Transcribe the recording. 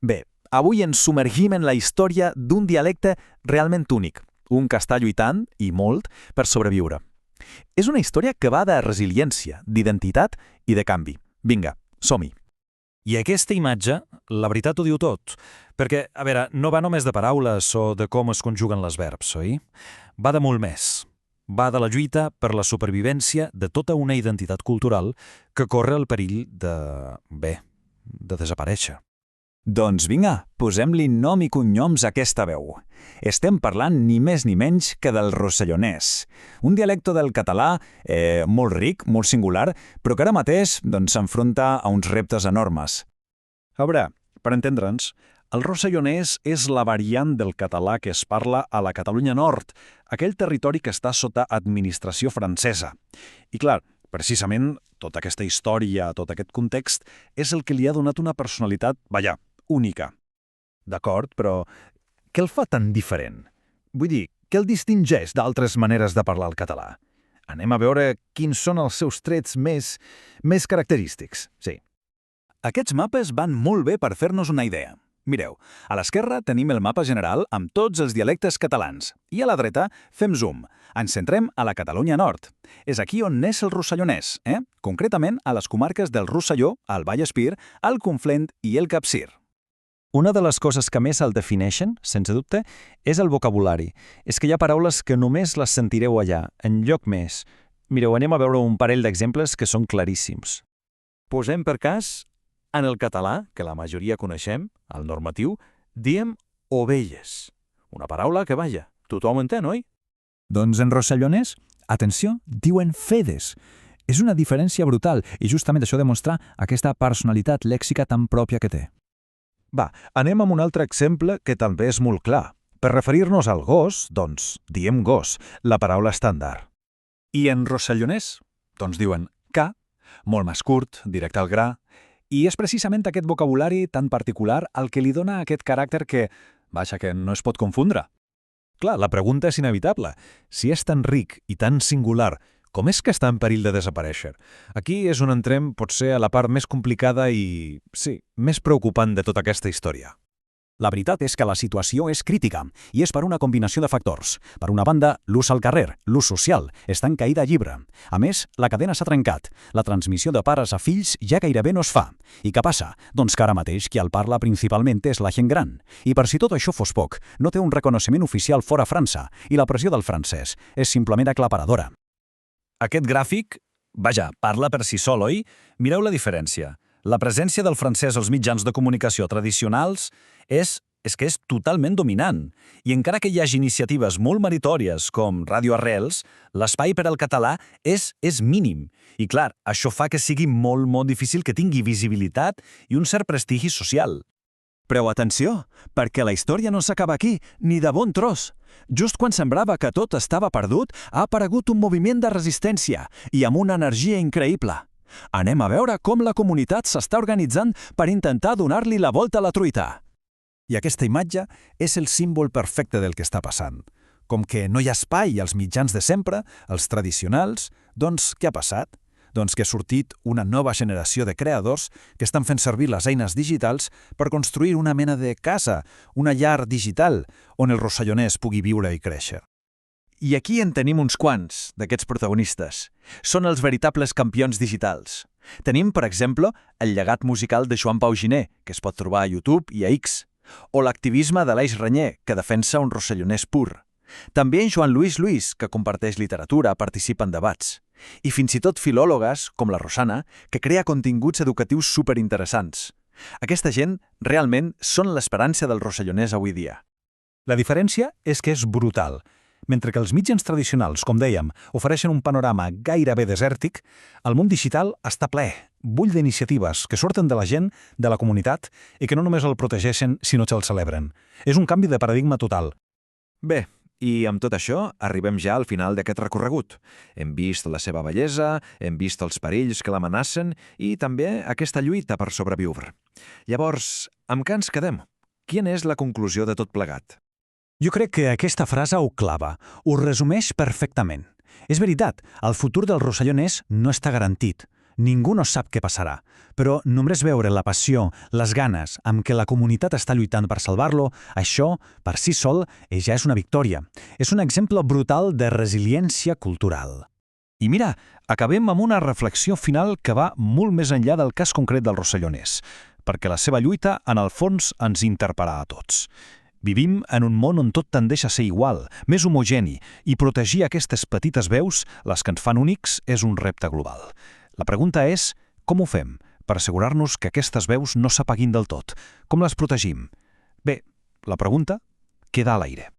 Bé, avui ens submergim en la història d'un dialecte realment únic, un que està lluitant, i molt, per sobreviure. És una història que va de resiliència, d'identitat i de canvi. Vinga, som-hi. I aquesta imatge, la veritat ho diu tot, perquè, a veure, no va només de paraules o de com es conjuguen els verbs, oi? Va de molt més. Va de la lluita per la supervivència de tota una identitat cultural que corre el perill de desaparèixer. Doncs vinga, posem-li nom i cognoms a aquesta veu. Estem parlant ni més ni menys que del rossellonès, un dialecte del català molt ric, molt singular, però que ara mateix s'enfronta a uns reptes enormes. A veure, per entendre'ns, el rossellonès és la variant del català que es parla a la Catalunya Nord, aquell territori que està sota administració francesa. I clar, precisament, tota aquesta història, tot aquest context, és el que li ha donat una personalitat, única. D'acord, però què el fa tan diferent? Vull dir, què el distingeix d'altres maneres de parlar el català? Anem a veure quins són els seus trets més característics, sí. Aquests mapes van molt bé per fer-nos una idea. Mireu, a l'esquerra tenim el mapa general amb tots els dialectes catalans i a la dreta fem zoom. Ens centrem a la Catalunya Nord. És aquí on neix el rossellonès, concretament a les comarques del Rosselló, el Vallespir, el Conflent i el Capcir. Una de les coses que més el defineixen, sense dubte, és el vocabulari. És que hi ha paraules que només les sentireu allà, enlloc més. Mireu, anem a veure un parell d'exemples que són claríssims. Posem per cas, en el català, que la majoria coneixem, el normatiu, diem ovelles. Una paraula que, tothom entén, oi? Doncs en rossellonès, atenció, diuen fedes. És una diferència brutal i justament això demostra aquesta personalitat lèxica tan pròpia que té. Va, anem amb un altre exemple que també és molt clar. Per referir-nos al gos, doncs, diem gos, la paraula estàndard. I en rossellonès, doncs diuen ca, molt més curt, directe al gra, i és precisament aquest vocabulari tan particular el que li dona aquest caràcter que no es pot confondre. Clar, la pregunta és inevitable. Si és tan ric i tan singular, com és que està en perill de desaparèixer? Aquí és on entrem potser a la part més complicada i, sí, més preocupant de tota aquesta història. La veritat és que la situació és crítica, i és per una combinació de factors. Per una banda, l'ús al carrer, l'ús social, està en caïda llibre. A més, la cadena s'ha trencat. La transmissió de pares a fills ja gairebé no es fa. I què passa? Doncs que ara mateix qui el parla principalment és la gent gran. I per si tot això fos poc, no té un reconeixement oficial fora França, i la pressió del francès és simplement aclaparadora. Aquest gràfic, parla per si sol, oi? Mireu la diferència. La presència del francès als mitjans de comunicació tradicionals és que és totalment dominant. I encara que hi hagi iniciatives molt meritòries com Ràdio Arrels, l'espai per al català és mínim. I clar, això fa que sigui molt difícil que tingui visibilitat i un cert prestigi social. Però atenció, perquè la història no s'acaba aquí, ni de bon tros. Just quan semblava que tot estava perdut, ha aparegut un moviment de resistència i amb una energia increïble. Anem a veure com la comunitat s'està organitzant per intentar donar-li la volta a la truita. I aquesta imatge és el símbol perfecte del que està passant. Com que no hi ha espai als mitjans de sempre, els tradicionals, doncs què ha passat? Doncs que ha sortit una nova generació de creadors que estan fent servir les eines digitals per construir una mena de casa, una llar digital, on el rossellonès pugui viure i créixer. I aquí en tenim uns quants, d'aquests protagonistes. Són els veritables campions digitals. Tenim, per exemple, el llegat musical de Joan Pau Giner, que es pot trobar a YouTube i a X, o l'activisme d'Aleix Renyer, que defensa un rossellonès pur. També en Joan Lluís Lluís, que comparteix literatura, participa en debats. I fins i tot filòlogues, com la Rosana, que crea continguts educatius superinteressants. Aquesta gent realment són l'esperança del rossellonès avui dia. La diferència és que és brutal. Mentre que els mitjans tradicionals, com dèiem, ofereixen un panorama gairebé desèrtic, el món digital està ple, bull d'iniciatives que surten de la gent, de la comunitat, i que no només el protegeixen, sinó que el celebren. És un canvi de paradigma total. Bé, i amb tot això arribem ja al final d'aquest recorregut. Hem vist la seva bellesa, hem vist els perills que l'amenacen i també aquesta lluita per sobreviure. Llavors, amb què ens quedem? Quina és la conclusió de tot plegat? Jo crec que aquesta frase ho clava, ho resumeix perfectament. És veritat, el futur del rossellonès no està garantit. Ningú no sap què passarà, però només veure la passió, les ganes amb què la comunitat està lluitant per salvar-lo, això, per si sol, ja és una victòria. És un exemple brutal de resiliència cultural. I mira, acabem amb una reflexió final que va molt més enllà del cas concret del rossellonès, perquè la seva lluita, en el fons, ens interpel·la a tots. Vivim en un món on tot tendeix a ser igual, més homogeni, i protegir aquestes petites veus, les que ens fan únics, és un repte global. La pregunta és, com ho fem per assegurar-nos que aquestes veus no s'apaguin del tot? Com les protegim? Bé, la pregunta queda a l'aire.